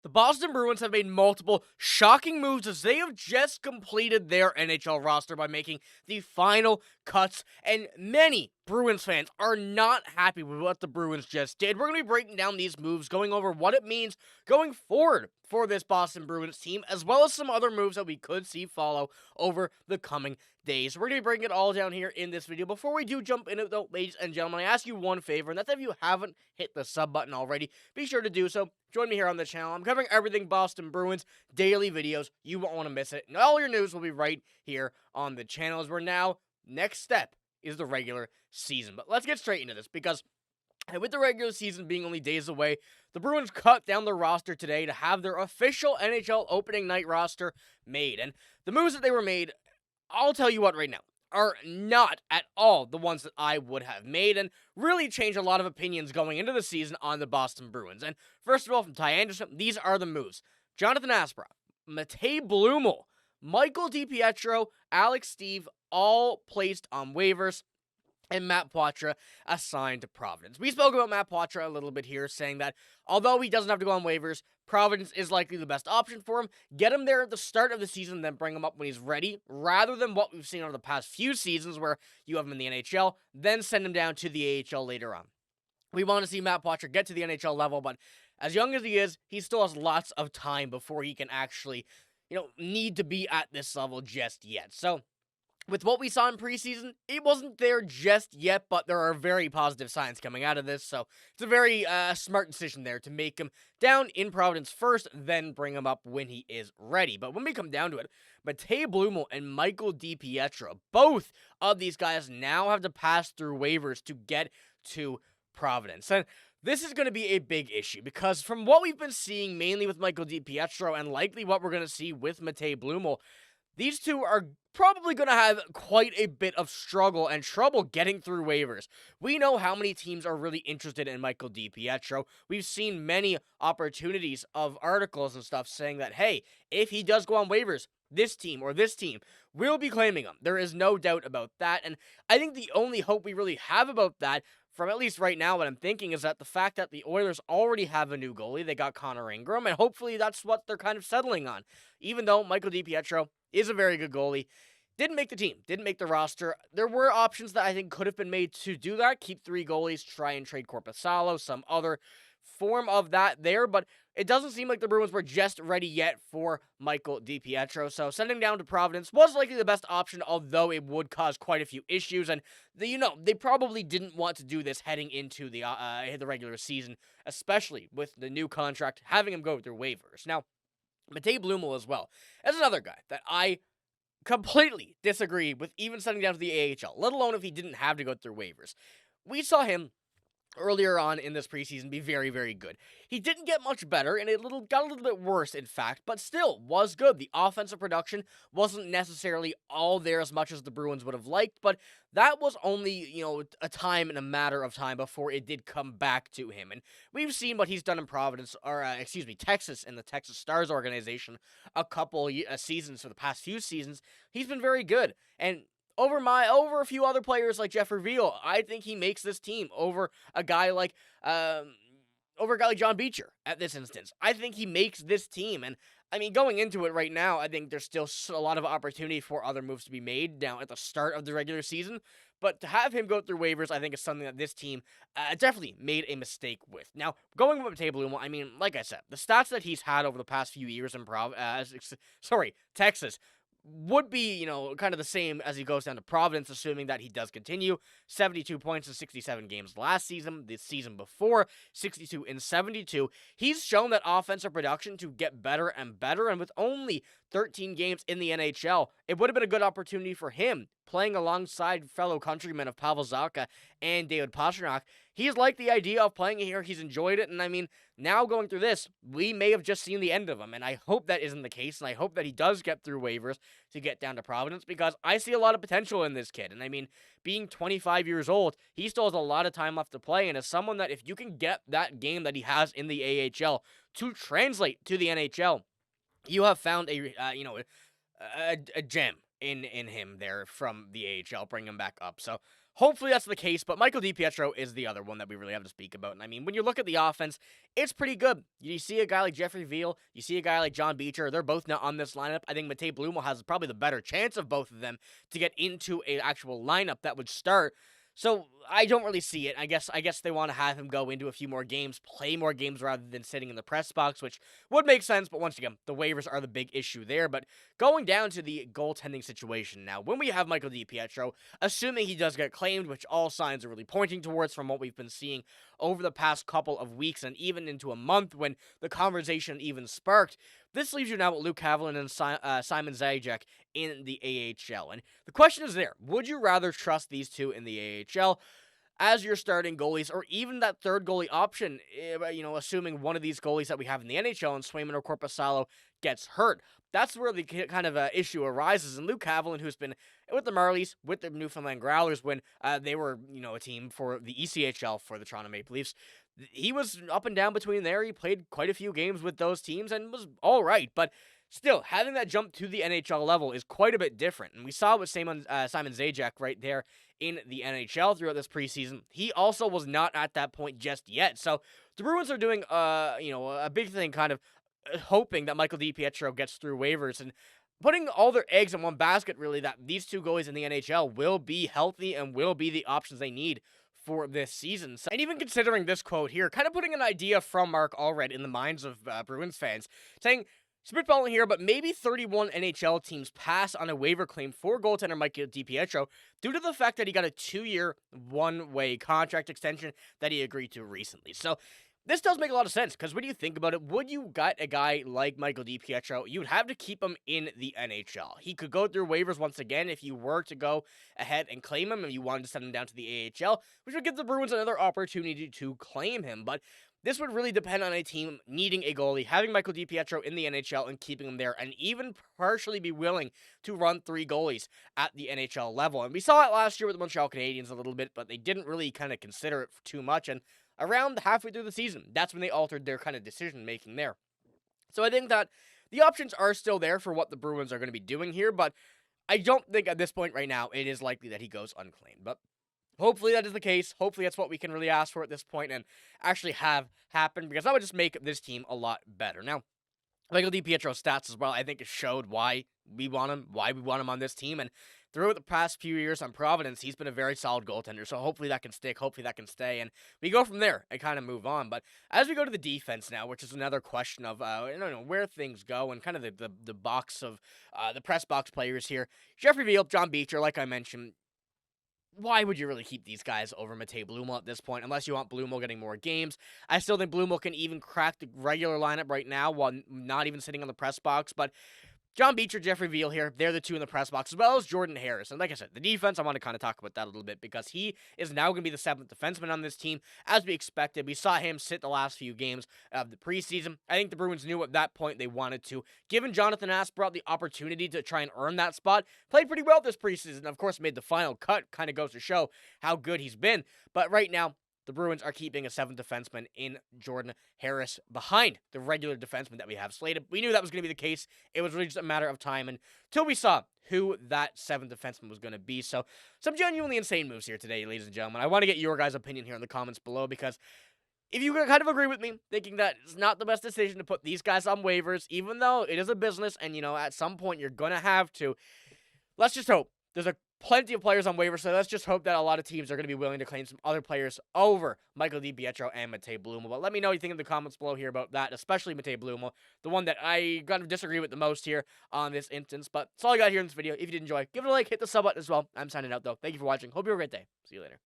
The Boston Bruins have made multiple shocking moves as they have just completed their NHL roster by making the final cuts, and many Bruins fans are not happy with what the Bruins just did. We're going to be breaking down these moves, going over what it means going forward for this Boston Bruins team, as well as some other moves that we could see follow over the coming days. We're going to be breaking it all down here in this video. Before we do jump into it, though, ladies and gentlemen, I ask you one favor, and that's if you haven't hit the sub button already, be sure to do so. Join me here on the channel. I'm covering everything Boston Bruins, daily videos. You won't want to miss it. And all your news will be right here on the channel as we're now, next step is the regular season. But let's get straight into this because with the regular season being only days away, the Bruins cut down their roster today to have their official NHL opening night roster made. And the moves that they were made, I'll tell you what right now, are not at all the ones that I would have made and really change a lot of opinions going into the season on the Boston Bruins. And first of all, from Ty Anderson, these are the moves. Jonathan Asbrock, Matej Bluemel, Michael DiPietro, Alex Steve, all placed on waivers, and Matt Poitras assigned to Providence. We spoke about Matt Poitras a little bit here, saying that although he doesn't have to go on waivers, Providence is likely the best option for him. Get him there at the start of the season, then bring him up when he's ready, rather than what we've seen over the past few seasons where you have him in the NHL, then send him down to the AHL later on. We want to see Matt Poitras get to the NHL level, but as young as he is, he still has lots of time before he can actually, need to be at this level just yet. So, with what we saw in preseason, it wasn't there just yet, but there are very positive signs coming out of this, so it's a very smart decision there to make him down in Providence first, then bring him up when he is ready. But when we come down to it, Matej Bluemel and Michael DiPietro, both of these guys now have to pass through waivers to get to Providence. And this is going to be a big issue because from what we've been seeing mainly with Michael DiPietro and likely what we're going to see with Matej Bluemel, these two are probably going to have quite a bit of struggle and trouble getting through waivers. We know how many teams are really interested in Michael DiPietro. We've seen many opportunities of articles and stuff saying that, hey, if he does go on waivers, this team will be claiming him. There is no doubt about that, and I think the only hope we really have about that, from at least right now what I'm thinking, is that the fact that the Oilers already have a new goalie. They got Connor Ingram, and hopefully that's what they're kind of settling on. Even though Michael DiPietro is a very good goalie, didn't make the team, didn't make the roster. There were options that I think could have been made to do that. Keep 3 goalies, try and trade Korpisalo, some other form of that there, but it doesn't seem like the Bruins were just ready yet for Michael DiPietro, so sending down to Providence was likely the best option, although it would cause quite a few issues, and they probably didn't want to do this heading into the regular season, especially with the new contract, having him go through waivers. Now, Matej Bluemel as well, as another guy that I completely disagree with even sending down to the AHL, let alone if he didn't have to go through waivers. We saw him earlier on in this preseason be very, very good. He didn't get much better, and got a little bit worse, in fact, but still was good. The offensive production wasn't necessarily all there as much as the Bruins would have liked, but that was only, a time and a matter of time before it did come back to him. And we've seen what he's done in Texas, in the Texas Stars organization a couple seasons, for the past few seasons. He's been very good, and over a few other players like Jeff Veal, I think he makes this team over a guy like John Beecher at this instance. I think he makes this team, and I mean, going into it right now, I think there's still a lot of opportunity for other moves to be made down at the start of the regular season, but to have him go through waivers, I think is something that this team definitely made a mistake with. Now, going with Matej Bluemel, I mean, like I said, the stats that he's had over the past few years in Texas, would be, kind of the same as he goes down to Providence, assuming that he does continue. 72 points in 67 games last season. The season before, 62 in 72. He's shown that offensive production to get better and better, and with only 13 games in the NHL, it would have been a good opportunity for him, playing alongside fellow countrymen of Pavel Zacha and David Pastrnak. He's liked the idea of playing here. He's enjoyed it, and I mean, now going through this, we may have just seen the end of him, and I hope that isn't the case, and I hope that he does get through waivers to get down to Providence, because I see a lot of potential in this kid, and I mean, being 25 years old, he still has a lot of time left to play, and as someone that, if you can get that game that he has in the AHL to translate to the NHL, you have found a gem in him there from the AHL, bring him back up. So Hopefully that's the case, but Michael DiPietro is the other one that we really have to speak about. And I mean, when you look at the offense, it's pretty good. You see a guy like Jeffrey Veal, you see a guy like John Beecher, they're both not on this lineup. I think Matej Bluemel has probably the better chance of both of them to get into an actual lineup that would start. So I don't really see it. I guess they want to have him go into a few more games, play more games rather than sitting in the press box, which would make sense. But once again, the waivers are the big issue there. But going down to the goaltending situation now, when we have Michael DiPietro, assuming he does get claimed, which all signs are really pointing towards from what we've been seeing over the past couple of weeks and even into a month when the conversation even sparked, this leaves you now with Luke Haviland and Simon Zajac in the AHL. And the question is there, would you rather trust these two in the AHL as your starting goalies, or even that third goalie option, assuming one of these goalies that we have in the NHL and Swayman or Korpisalo gets hurt? That's where the kind of issue arises. And Luke Haviland, who's been with the Marlies, with the Newfoundland Growlers when they were, a team for the ECHL for the Toronto Maple Leafs, he was up and down between there. He played quite a few games with those teams and was all right. But still, having that jump to the NHL level is quite a bit different. And we saw with Simon Zajac right there in the NHL throughout this preseason. He also was not at that point just yet. So the Bruins are doing, a big thing, kind of hoping that Michael DiPietro gets through waivers and putting all their eggs in one basket, really, that these two goalies in the NHL will be healthy and will be the options they need for this season. So, and even considering this quote here, kind of putting an idea from Mark Allred in the minds of Bruins fans, saying, spitballing here, but maybe 31 NHL teams pass on a waiver claim for goaltender Michael DiPietro due to the fact that he got a 2-year, one-way contract extension that he agreed to recently. So this does make a lot of sense, because when you think about it, would you get a guy like Michael DiPietro, you'd have to keep him in the NHL. He could go through waivers once again if you were to go ahead and claim him and you wanted to send him down to the AHL, which would give the Bruins another opportunity to claim him. But this would really depend on a team needing a goalie, having Michael DiPietro in the NHL and keeping him there, and even partially be willing to run 3 goalies at the NHL level. And we saw it last year with the Montreal Canadiens a little bit, but they didn't really kind of consider it too much. And around halfway through the season, that's when they altered their kind of decision-making there. So I think that the options are still there for what the Bruins are going to be doing here, but I don't think at this point right now it is likely that he goes unclaimed. But hopefully that is the case. Hopefully that's what we can really ask for at this point and actually have happen, because that would just make this team a lot better. Now, Michael DiPietro's stats as well, I think it showed why we want him on this team. And throughout the past few years on Providence, he's been a very solid goaltender. So hopefully that can stick. Hopefully that can stay. And we go from there and kind of move on. But as we go to the defense now, which is another question of where things go and kind of the box of the press box players here. Jeffrey Veal, John Beecher, like I mentioned. Why would you really keep these guys over Matej Bluemel at this point, unless you want Bluemel getting more games? I still think Bluemel can even crack the regular lineup right now while not even sitting on the press box, but John Beecher, Jeffrey Veal here, they're the two in the press box, as well as Jordan Harris. And like I said, the defense, I want to kind of talk about that a little bit, because he is now going to be the 7th defenseman on this team, as we expected. We saw him sit the last few games of the preseason. I think the Bruins knew at that point they wanted to. Given Jonathan Asbrough the opportunity to try and earn that spot, played pretty well this preseason, of course made the final cut, kind of goes to show how good he's been. But right now, the Bruins are keeping a 7th defenseman in Jordan Harris behind the regular defenseman that we have slated. We knew that was going to be the case. It was really just a matter of time until we saw who that 7th defenseman was going to be. So some genuinely insane moves here today, ladies and gentlemen. I want to get your guys' opinion here in the comments below, because if you kind of agree with me, thinking that it's not the best decision to put these guys on waivers, even though it is a business and, at some point you're going to have to, let's just hope there's plenty of players on waivers, so let's just hope that a lot of teams are going to be willing to claim some other players over Michael DiPietro and Matej Bluemel. But let me know what you think in the comments below here about that, especially Matej Bluemel, the one that I kind of disagree with the most here on this instance. But that's all I got here in this video. If you did enjoy, give it a like, hit the sub button as well. I'm signing out, though. Thank you for watching. Hope you have a great day. See you later.